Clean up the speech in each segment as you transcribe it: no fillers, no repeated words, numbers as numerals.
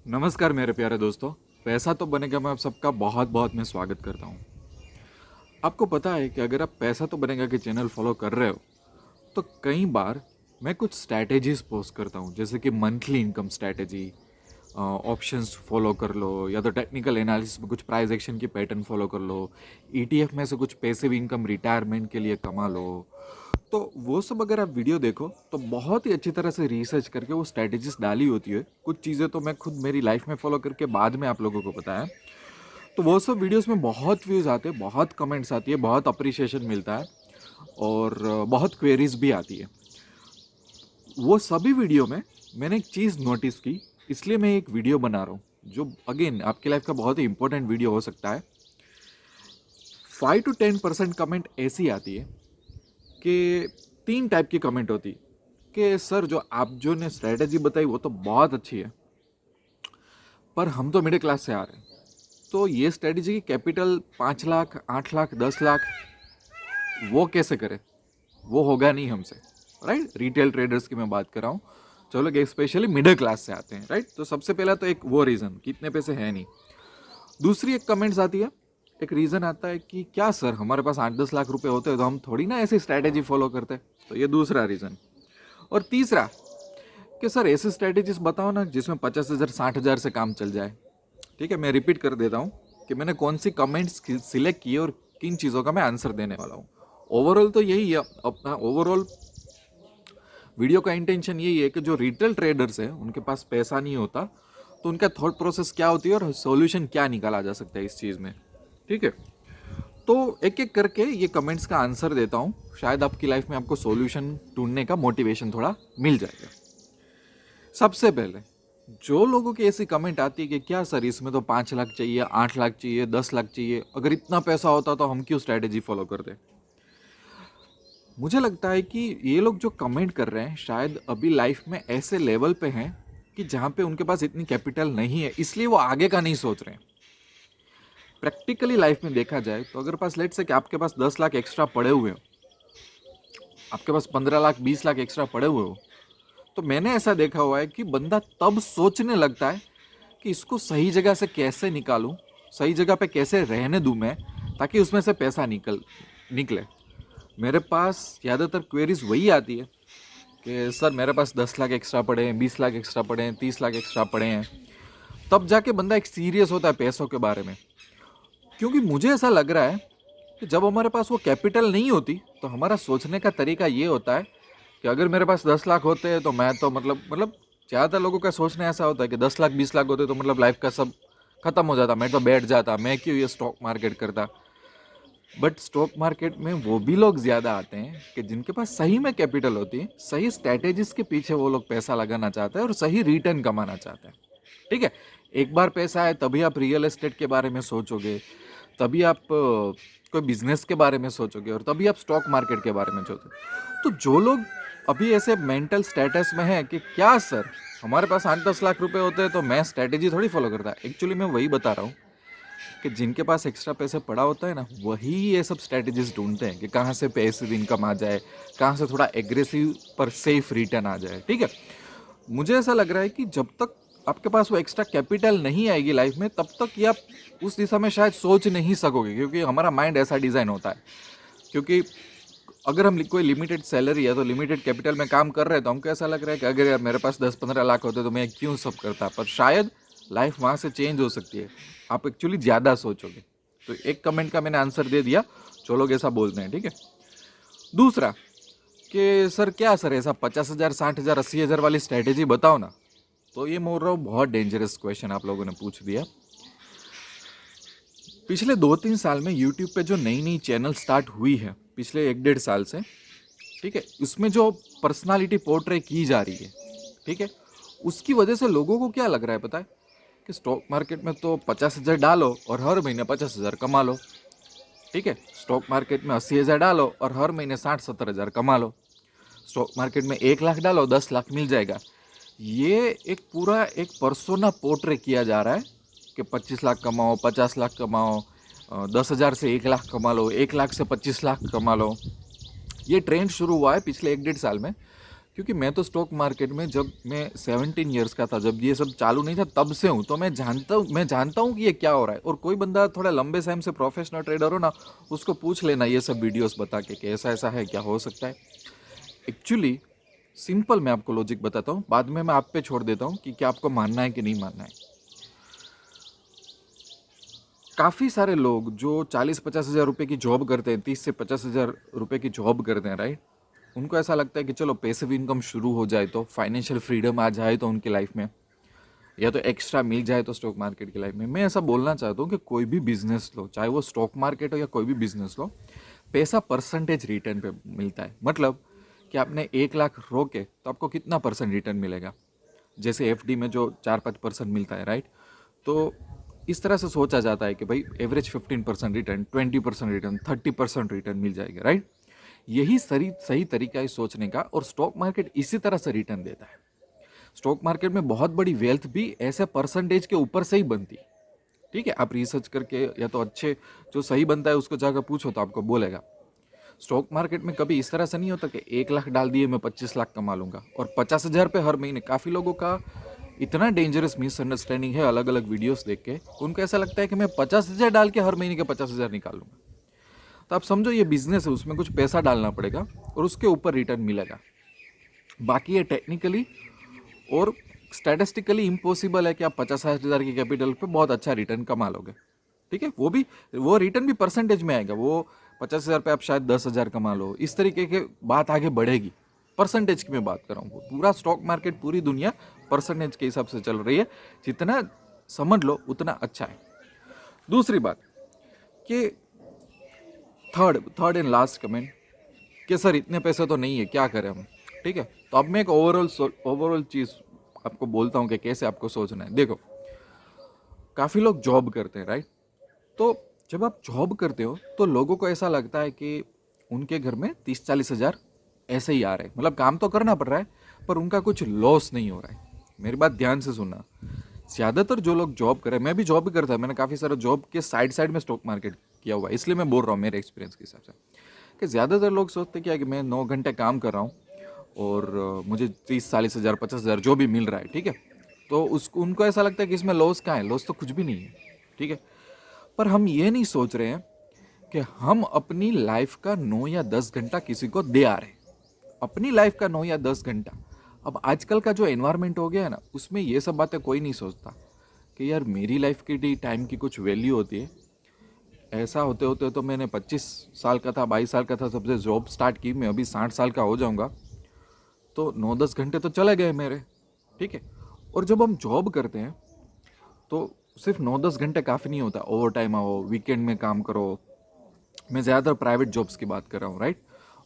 नमस्कार मेरे प्यारे दोस्तों। पैसा तो बनेगा मैं आप सबका बहुत बहुत मैं स्वागत करता हूँ। आपको पता है कि अगर आप पैसा तो बनेगा के चैनल फॉलो कर रहे हो तो कई बार मैं कुछ स्ट्रैटेजीज पोस्ट करता हूँ, जैसे कि monthly income strategy, options follow कर लो, या तो टेक्निकल एनालिसिस में कुछ प्राइस एक्शन की पैटर्न फॉलो कर लो, ईटीएफ में से कुछ पैसिव इनकम रिटायरमेंट के लिए कमा लो। तो वो सब अगर आप वीडियो देखो तो बहुत ही अच्छी तरह से रिसर्च करके वो स्ट्रैटेजीज डाली होती है। कुछ चीज़ें तो मैं खुद मेरी लाइफ में फॉलो करके बाद में आप लोगों को बताया। तो वो सब वीडियोस में बहुत व्यूज़ आते हैं, बहुत कमेंट्स आती है, बहुत अप्रिसिएशन मिलता है और बहुत क्वेरीज भी आती है। वो सभी वीडियो में मैंने एक चीज़ नोटिस की, इसलिए मैं एक वीडियो बना रहा हूँ जो अगेन आपकी लाइफ का बहुत ही इंपॉर्टेंट वीडियो हो सकता है। 5 to 10% कमेंट ऐसी आती है कि 3 टाइप की कमेंट होती कि सर जो आप जो ने स्ट्रेटेजी बताई वो तो बहुत अच्छी है, पर हम तो मिडिल क्लास से आ रहे हैं, तो ये स्ट्रेटेजी की कैपिटल 5 लाख 8 लाख 10 लाख वो कैसे करें, वो होगा नहीं हमसे। राइट, रिटेल ट्रेडर्स की मैं बात कर रहा हूँ, जो लोग स्पेशली मिडिल क्लास से आते हैं। राइट, तो सबसे पहला तो एक वो रीज़न कि इतने पैसे है नहीं। दूसरी एक कमेंट्स आती है, एक रीज़न आता है कि क्या सर हमारे पास 8-10 लाख रुपए होते तो हम थोड़ी ना ऐसी स्ट्रैटेजी फॉलो करते, तो ये दूसरा रीज़न। और तीसरा कि सर ऐसी स्ट्रैटेजीज बताओ ना जिसमें 50,000 60,000 से काम चल जाए। ठीक है, मैं रिपीट कर देता हूँ कि मैंने कौन सी कमेंट्स सिलेक्ट किए और किन चीज़ों का मैं आंसर देने वाला हूँ। ओवरऑल तो यही है, अपना ओवरऑल वीडियो का इंटेंशन यही है कि जो रिटेल ट्रेडर्स हैं उनके पास पैसा नहीं होता, तो उनका थॉट प्रोसेस क्या होती है और सॉल्यूशन क्या निकाला जा सकता है इस चीज़ में। ठीक है, तो एक एक करके ये कमेंट्स का आंसर देता हूँ, शायद आपकी लाइफ में आपको सॉल्यूशन ढूंढने का मोटिवेशन थोड़ा मिल जाएगा। सबसे पहले जो लोगों की ऐसी कमेंट आती है कि क्या सर इसमें तो 5 लाख चाहिए, 8 लाख चाहिए, 10 लाख चाहिए, अगर इतना पैसा होता तो हम क्यों स्ट्रैटेजी फॉलो करते। मुझे लगता है कि ये लोग जो कमेंट कर रहे हैं शायद अभी लाइफ में ऐसे लेवल पे हैं कि जहाँ पे उनके पास इतनी कैपिटल नहीं है, इसलिए वो आगे का नहीं सोच रहे हैं। प्रैक्टिकली लाइफ में देखा जाए तो अगर पास लेट से कि आपके पास 10 लाख एक्स्ट्रा पड़े हुए हो, आपके पास 15 लाख 20 लाख एक्स्ट्रा पड़े हुए हो, तो मैंने ऐसा देखा हुआ है कि बंदा तब सोचने लगता है कि इसको सही जगह से कैसे निकालूं, सही जगह पे कैसे रहने दूं मैं, ताकि उसमें से पैसा निकले। मेरे पास ज़्यादातर क्वेरीज वही आती है कि सर मेरे पास 10 लाख एक्स्ट्रा पड़े हैं, 20 लाख एक्स्ट्रा पड़े हैं, 30 लाख एक्स्ट्रा पड़े हैं। तब जाके बंदा एक सीरियस होता है पैसों के बारे में, क्योंकि मुझे ऐसा लग रहा है कि जब हमारे पास वो कैपिटल नहीं होती तो हमारा सोचने का तरीका ये होता है कि अगर मेरे पास 10 लाख होते हैं तो मैं तो मतलब ज़्यादातर लोगों का सोचना ऐसा होता है कि 10 लाख 20 लाख होते तो मतलब लाइफ का सब खत्म हो जाता, मैं तो बैठ जाता, मैं क्यों ये स्टॉक मार्केट करता। बट स्टॉक मार्केट में वो भी लोग ज़्यादा आते हैं कि जिनके पास सही में कैपिटल होती है, सही स्ट्रैटेजीज के पीछे वो लोग पैसा लगाना चाहते हैं और सही रिटर्न कमाना चाहते हैं। ठीक है, एक बार पैसा है तभी आप रियल एस्टेट के बारे में सोचोगे, तभी आप कोई बिजनेस के बारे में सोचोगे और तभी आप स्टॉक मार्केट के बारे में सोचोगे। तो जो लोग अभी ऐसे मेंटल स्टेटस में है कि क्या सर हमारे पास 8-10 लाख रुपए होते हैं तो मैं स्ट्रैटेजी थोड़ी फॉलो करता, एक्चुअली मैं वही बता रहा हूँ कि जिनके पास एक्स्ट्रा पैसे पड़ा होता है ना, वही ये सब स्ट्रैटेजीज ढूंढते हैं कि कहाँ से पैसिव इनकम आ जाए, कहाँ से थोड़ा एग्रेसिव पर सेफ रिटर्न आ जाए। ठीक है, मुझे ऐसा लग रहा है कि जब तक आपके पास वो एक्स्ट्रा कैपिटल नहीं आएगी लाइफ में, तब तक ये आप उस दिशा में शायद सोच नहीं सकोगे, क्योंकि हमारा माइंड ऐसा डिज़ाइन होता है। क्योंकि अगर हम कोई लिमिटेड सैलरी है तो लिमिटेड कैपिटल में काम कर रहे हैं तो हमको ऐसा लग रहा है कि अगर यार मेरे पास 10-15 लाख होते तो मैं क्यों सब करता, पर शायद लाइफ वहाँ से चेंज हो सकती है, आप एक्चुअली ज़्यादा सोचोगे। तो एक कमेंट का मैंने आंसर दे दिया, जो लोग ऐसा बोलते हैं। ठीक है, दूसरा कि सर क्या सर ऐसा 50,000 60,000 80,000 वाली स्ट्रैटेजी बताओ ना, तो ये बोल रहा हूँ बहुत डेंजरस क्वेश्चन आप लोगों ने पूछ दिया। पिछले 2-3 साल में यूट्यूब पे जो नई नई चैनल स्टार्ट हुई है, पिछले 1-1.5 साल से, ठीक है, उसमें जो पर्सनालिटी पोर्ट्रे की जा रही है, ठीक है, उसकी वजह से लोगों को क्या लग रहा है पता है कि स्टॉक मार्केट में तो 50,000 डालो और हर महीने 50,000 कमा लो। ठीक है, स्टॉक मार्केट में 80,000 डालो और हर महीने 60-70,000 कमा लो। स्टॉक मार्केट में 1 लाख डालो 10 लाख मिल जाएगा। ये एक पूरा एक पर्सोना पोर्ट्रे किया जा रहा है कि 25 लाख कमाओ, 50 लाख कमाओ, 10,000 से 1 लाख कमा लो, 1 लाख से 25 लाख कमा लो। ये ट्रेंड शुरू हुआ है पिछले 1-1.5 साल में, क्योंकि मैं तो स्टॉक मार्केट में जब मैं 17 ईयर्स का था, जब ये सब चालू नहीं था तब से हूँ, तो मैं जानता हूँ कि ये क्या हो रहा है। और कोई बंदा थोड़ा लंबे टाइम से प्रोफेशनल ट्रेडर हो ना, उसको पूछ लेना ये सब वीडियोस बता के कि ऐसा ऐसा है, क्या हो सकता है। एक्चुअली सिंपल मैं आपको लॉजिक बताता हूँ, बाद में मैं आप पे छोड़ देता हूँ कि क्या आपको मानना है कि नहीं मानना है। काफ़ी सारे लोग जो 40-50 हज़ार रुपये की जॉब करते हैं, 30 से 50 हज़ार रुपये की जॉब करते हैं, राइट, उनको ऐसा लगता है कि चलो पैसिव इनकम शुरू हो जाए तो फाइनेंशियल फ्रीडम आ जाए तो उनकी लाइफ में, या तो एक्स्ट्रा मिल जाए तो स्टॉक मार्केट की लाइफ में। मैं ऐसा बोलना चाहता हूँ कि कोई भी बिजनेस लो, चाहे वो स्टॉक मार्केट हो या कोई भी बिजनेस लो, पैसा परसेंटेज रिटर्न पे मिलता है। मतलब कि आपने 1 लाख रोके तो आपको कितना परसेंट रिटर्न मिलेगा, जैसे एफडी में जो 4-5% मिलता है, राइट। तो इस तरह से सोचा जाता है कि भाई एवरेज 15% रिटर्न, 20% रिटर्न, 30% रिटर्न मिल जाएगा, राइट। यही सही सही तरीका है सोचने का, और स्टॉक मार्केट इसी तरह से रिटर्न देता है। स्टॉक मार्केट में बहुत बड़ी वेल्थ भी ऐसे परसेंटेज के ऊपर से ही बनती है। ठीक है, आप रिसर्च करके या तो अच्छे जो सही बनता है उसको जाकर पूछो तो आपको बोलेगा। स्टॉक मार्केट में कभी इस तरह से नहीं होता कि 1 लाख डाल दिए मैं 25 लाख कमा लूंगा और 50 हज़ार पे हर महीने। काफ़ी लोगों का इतना डेंजरस मिसअंडरस्टैंडिंग है अलग अलग वीडियोस देख के, उनको ऐसा लगता है कि मैं 50 हज़ार डाल के हर महीने के 50 हज़ार निकाल लूंगा। तो आप समझो ये बिजनेस है, उसमें कुछ पैसा डालना पड़ेगा और उसके ऊपर रिटर्न मिलेगा। बाकी ये टेक्निकली और स्टैटिस्टिकली इम्पॉसिबल है कि आप 50,000 की कैपिटल पे बहुत अच्छा रिटर्न कमा लोगे। ठीक है, वो रिटर्न भी परसेंटेज में आएगा। वो 50,000 पे आप शायद 10,000 कमा लो, इस तरीके के बात आगे बढ़ेगी। परसेंटेज की मैं बात कर रहा हूँ। पूरा स्टॉक मार्केट, पूरी दुनिया परसेंटेज के हिसाब से चल रही है। जितना समझ लो उतना अच्छा है। दूसरी बात कि थर्ड एंड लास्ट कमेंट कि सर इतने पैसे तो नहीं है, क्या करें हम। ठीक है, तो अब मैं एक ओवरऑल चीज़ आपको बोलता हूँ कि कैसे आपको सोचना है। देखो, काफ़ी लोग जॉब करते हैं, राइट। तो जब आप जॉब करते हो तो लोगों को ऐसा लगता है कि उनके घर में 30-40 हज़ार ऐसे ही आ रहे हैं। मतलब काम तो करना पड़ रहा है पर उनका कुछ लॉस नहीं हो रहा है। मेरी बात ध्यान से सुनना। ज़्यादातर जो लोग जॉब कर रहे हैं, मैं भी जॉब भी करता हूँ, मैंने काफ़ी सारा जॉब के साइड साइड में स्टॉक मार्केट किया हुआ है, इसलिए मैं बोल रहा हूँ मेरे एक्सपीरियंस के हिसाब से कि ज़्यादातर लोग सोचते क्या कि मैं 9 घंटे काम कर रहा हूँ और मुझे 30-40 हज़ार 50 हज़ार जो भी मिल रहा है, ठीक है। तो उसको उनको ऐसा लगता है कि इसमें लॉस कहाँ है, लॉस तो कुछ भी नहीं है। ठीक है, पर हम ये नहीं सोच रहे हैं कि हम अपनी लाइफ का 9 या 10 घंटा किसी को दे आ रहे हैं। अपनी लाइफ का 9 या 10 घंटा। अब आजकल का जो एनवायरनमेंट हो गया है ना, उसमें ये सब बातें कोई नहीं सोचता कि यार मेरी लाइफ की टाइम की कुछ वैल्यू होती है। ऐसा होते होते तो मैंने 25 साल का था, 22 साल का था सबसे जॉब स्टार्ट की, मैं अभी 60 साल का हो जाऊंगा, तो 9-10 घंटे तो चले गए मेरे। ठीक है, और जब हम जॉब करते हैं तो सिर्फ 9-10 घंटे काफ़ी नहीं होता, ओवर टाइम आओ, वीकेंड में काम करो। मैं ज़्यादातर प्राइवेट जॉब्स की बात कर रहा हूँ, राइट।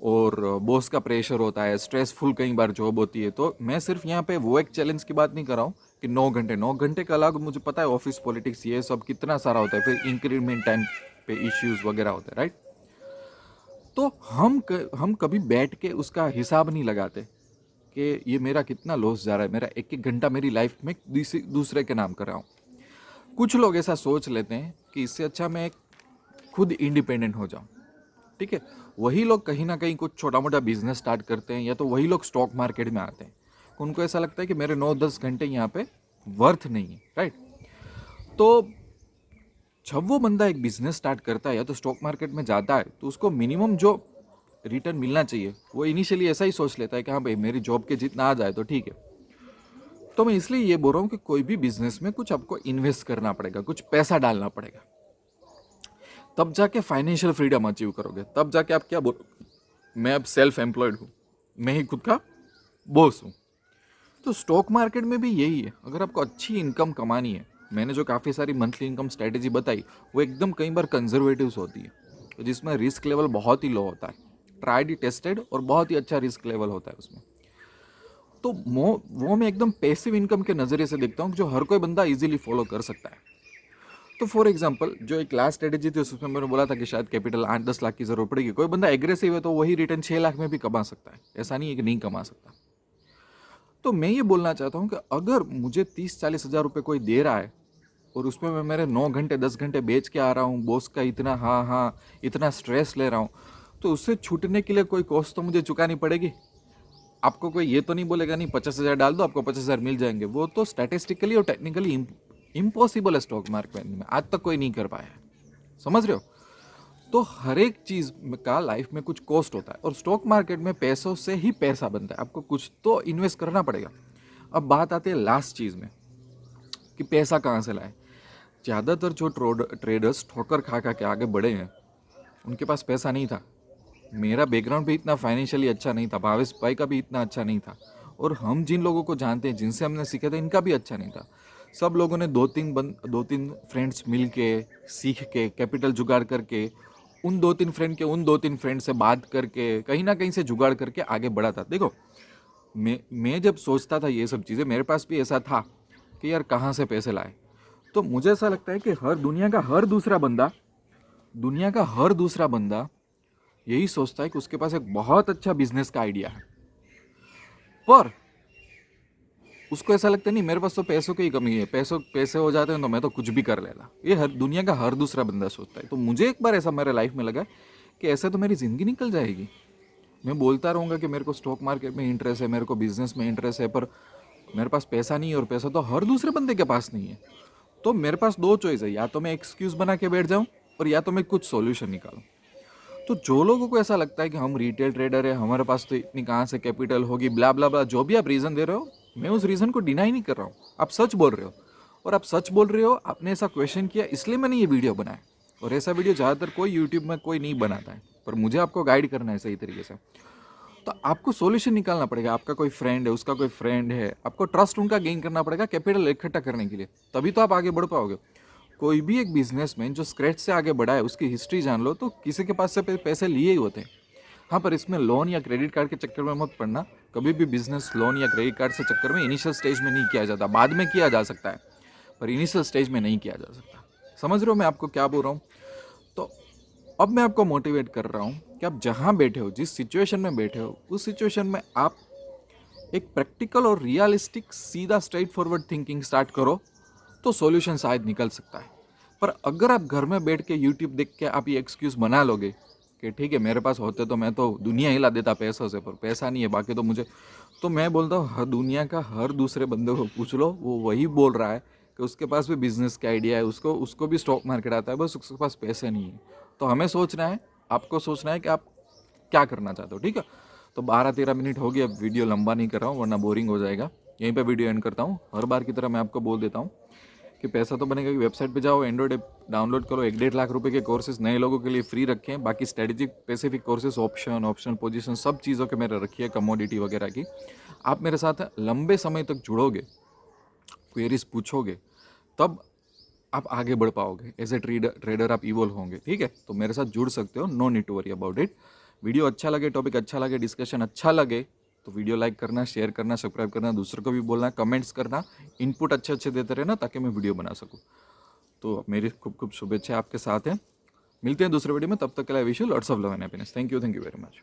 और बॉस का प्रेशर होता है, स्ट्रेसफुल कई बार जॉब होती है। तो मैं सिर्फ यहाँ पे वो एक चैलेंज की बात नहीं कर रहा हूँ कि 9 घंटे का अलग, मुझे पता है ऑफिस पॉलिटिक्स ये सब कितना सारा होता है, फिर इंक्रीमेंट टाइम पे इश्यूज वगैरह होते हैं, राइट। तो हम कभी बैठ के उसका हिसाब नहीं लगाते कि ये मेरा कितना लॉस जा रहा है, मेरा एक एक घंटा मेरी लाइफ में दूसरे के नाम कर रहा हूँ। कुछ लोग ऐसा सोच लेते हैं कि इससे अच्छा मैं खुद इंडिपेंडेंट हो जाऊं। ठीक है, वही लोग कहीं ना कहीं कुछ छोटा मोटा बिजनेस स्टार्ट करते हैं, या तो वही लोग स्टॉक मार्केट में आते हैं। उनको ऐसा लगता है कि मेरे 9-10 घंटे यहाँ पे वर्थ नहीं है, राइट। तो जब वो बंदा एक बिजनेस स्टार्ट करता है या तो स्टॉक मार्केट में जाता है, तो उसको मिनिमम जो रिटर्न मिलना चाहिए वो इनिशियली ऐसा ही सोच लेता है कि हाँ भाई मेरी जॉब के जितना आ जाए तो ठीक है। तो मैं इसलिए ये बोल रहा हूँ कि कोई भी बिजनेस में कुछ आपको इन्वेस्ट करना पड़ेगा, कुछ पैसा डालना पड़ेगा, तब जाके फाइनेंशियल फ्रीडम अचीव करोगे। तब जाके आप क्या बोलोगे, मैं अब सेल्फ एम्प्लॉयड हूँ, मैं ही खुद का बॉस हूँ। तो स्टॉक मार्केट में भी यही है। अगर आपको अच्छी इनकम कमानी है, मैंने जो काफ़ी सारी मंथली इनकम स्ट्रेटेजी बताई वो एकदम कई बार कंजर्वेटिव्स होती है, तो जिसमें रिस्क लेवल बहुत ही लो होता है, ट्राइड टेस्टेड और बहुत ही अच्छा रिस्क लेवल होता है उसमें। तो वो मैं एकदम पैसिव इनकम के नज़रिए से देखता हूँ जो हर कोई बंदा इजीली फॉलो कर सकता है। तो फॉर एग्जांपल जो एक लास्ट स्ट्रेटेजी थी उसमें मैंने बोला था कि शायद कैपिटल 8-10 लाख की जरूरत पड़ेगी। कोई बंदा एग्रेसिव है तो वही रिटर्न 6 लाख में भी कमा सकता है, ऐसा नहीं है कि नहीं कमा सकता। तो मैं ये बोलना चाहता हूँ कि अगर मुझे 30-40 हज़ार रुपये कोई दे रहा है और उसमें मैं मेरे 9 घंटे 10 घंटे बेच के आ रहा हूँ, बॉस का इतना हाँ हाँ इतना स्ट्रेस ले रहा हूँ, तो उससे छूटने के लिए कोई कॉस्ट तो मुझे चुकानी पड़ेगी। आपको कोई ये तो नहीं बोलेगा नहीं 50,000 डाल दो आपको 50,000 मिल जाएंगे, वो तो स्टैटिस्टिकली और टेक्निकली इम्पॉसिबल है स्टॉक मार्केट में, आज तक कोई नहीं कर पाया है, समझ रहे हो। तो हर एक चीज़ का लाइफ में कुछ कॉस्ट होता है, और स्टॉक मार्केट में पैसों से ही पैसा बनता है, आपको कुछ तो इन्वेस्ट करना पड़ेगा। अब बात आती है लास्ट चीज़ में कि पैसा कहाँ से लाए। ज़्यादातर जो ट्रेडर्स ठोकर खा खा के आगे बढ़े हैं उनके पास पैसा नहीं था। मेरा बैकग्राउंड भी इतना फाइनेंशियली अच्छा नहीं था, भावेश भाई का भी इतना अच्छा नहीं था, और हम जिन लोगों को जानते हैं जिनसे हमने सीखे थे इनका भी अच्छा नहीं था। सब लोगों ने दो तीन फ्रेंड्स मिल के सीख के कैपिटल जुगाड़ करके उन 2-3 फ्रेंड के उन 2-3 फ्रेंड से बात करके कहीं ना कहीं से जुगाड़ करके आगे बढ़ा था। देखो मैं जब सोचता था ये सब चीज़ें, मेरे पास भी ऐसा था कि यार कहाँ से पैसे लाए। तो मुझे ऐसा लगता है कि दुनिया का हर दूसरा बंदा यही सोचता है कि उसके पास एक बहुत अच्छा बिजनेस का आइडिया है, पर उसको ऐसा लगता है नहीं मेरे पास तो पैसों की ही कमी है, पैसे हो जाते हैं तो मैं तो कुछ भी कर लेता। ये दुनिया का हर दूसरा बंदा सोचता है। तो मुझे एक बार ऐसा मेरे लाइफ में लगा कि ऐसे तो मेरी ज़िंदगी निकल जाएगी। मैं बोलता रहूँगा कि मेरे को स्टॉक मार्केट में इंटरेस्ट है, मेरे को बिजनेस में इंटरेस्ट है, पर मेरे पास पैसा नहीं है, और पैसा तो हर दूसरे बंदे के पास नहीं है। तो मेरे पास दो चॉइस है, या तो मैं एक्सक्यूज़ बना के बैठ जाऊँ और या तो मैं कुछ सॉल्यूशन निकालूँ। तो जो लोगों को ऐसा लगता है कि हम रिटेल ट्रेडर है, हमारे पास तो इतनी कहाँ से कैपिटल होगी, ब्ला ब्ला ब्ला, जो भी आप रीज़न दे रहे हो, मैं उस रीज़न को डिनाई नहीं कर रहा हूँ। आप सच बोल रहे हो, और आप सच बोल रहे हो, आपने ऐसा क्वेश्चन किया इसलिए मैंने ये वीडियो बनाया। और ऐसा वीडियो ज़्यादातर कोई यूट्यूब में कोई नहीं बनाता है, पर मुझे आपको गाइड करना है सही तरीके से। तो आपको सॉल्यूशन निकालना पड़ेगा। आपका कोई फ्रेंड है, उसका कोई फ्रेंड है, आपको ट्रस्ट उनका गेन करना पड़ेगा कैपिटल इकट्ठा करने के लिए, तभी तो आप आगे बढ़ पाओगे। कोई भी एक बिजनेसमैन जो स्क्रैच से आगे बढ़ा है उसकी हिस्ट्री जान लो, तो किसी के पास से पैसे लिए ही होते हैं। हाँ, पर इसमें लोन या क्रेडिट कार्ड के चक्कर में मत पड़ना। कभी भी बिजनेस लोन या क्रेडिट कार्ड से चक्कर में इनिशियल स्टेज में नहीं किया जाता, बाद में किया जा सकता है, पर इनिशियल स्टेज में नहीं किया जा सकता। समझ रहे हो मैं आपको क्या बोल रहा हूँ। तो अब मैं आपको मोटिवेट कर रहा हूँ कि आप जहाँ बैठे हो, जिस सिचुएशन में बैठे हो, उस सिचुएशन में आप एक प्रैक्टिकल और रियलिस्टिक सीधा स्ट्रेट फॉरवर्ड थिंकिंग स्टार्ट करो, तो सॉल्यूशन शायद निकल सकता है। पर अगर आप घर में बैठ के यूट्यूब देख के आप ये एक्सक्यूज़ बना लोगे कि ठीक है मेरे पास होते तो मैं तो दुनिया हिला देता पैसों से, पर पैसा नहीं है बाकी तो मुझे, तो मैं बोलता हूँ हर दुनिया का हर दूसरे बंदे को पूछ लो, वो वही बोल रहा है कि उसके पास भी बिजनेस का आइडिया है, उसको भी स्टॉक मार्केट आता है, बस उसके पास पैसे नहीं है। तो हमें सोचना है, आपको सोचना है कि आप क्या करना चाहते हो। ठीक है, तो 12-13 मिनट हो गया, वीडियो लंबा नहीं कर रहा हूँ वरना बोरिंग हो जाएगा। यहीं पे वीडियो एंड करता हूँ। हर बार की तरह मैं आपको बोल देता हूँ कि पैसा तो बनेगा कि वेबसाइट पे जाओ, एंड्रॉइड ऐप डाउनलोड करो, 1-1.5 लाख रुपए के कोर्सेज नए लोगों के लिए फ्री रखे हैं। बाकी strategic specific courses, option position, सब चीज़ों के मेरे रखी है, कमोडिटी वगैरह की। आप मेरे साथ लंबे समय तक जुड़ोगे, क्वेरीज पूछोगे, तब आप आगे बढ़ पाओगे, एज ए ट्रेडर आप इवॉल्व होंगे। ठीक है, तो मेरे साथ जुड़ सकते हो, no need to worry about it. Video अच्छा लगे, टॉपिक अच्छा लगे, डिस्कशन अच्छा लगे तो वीडियो लाइक करना, शेयर करना, सब्सक्राइब करना, दूसरों को भी बोलना, कमेंट्स करना, इनपुट अच्छे अच्छे देते रहना ताकि मैं वीडियो बना सकूँ। तो मेरी खूब खूब शुभेच्छा आपके साथ हैं। मिलते हैं दूसरे वीडियो में, तब तक के लिए wish you lots of love and happiness. Thank you very much.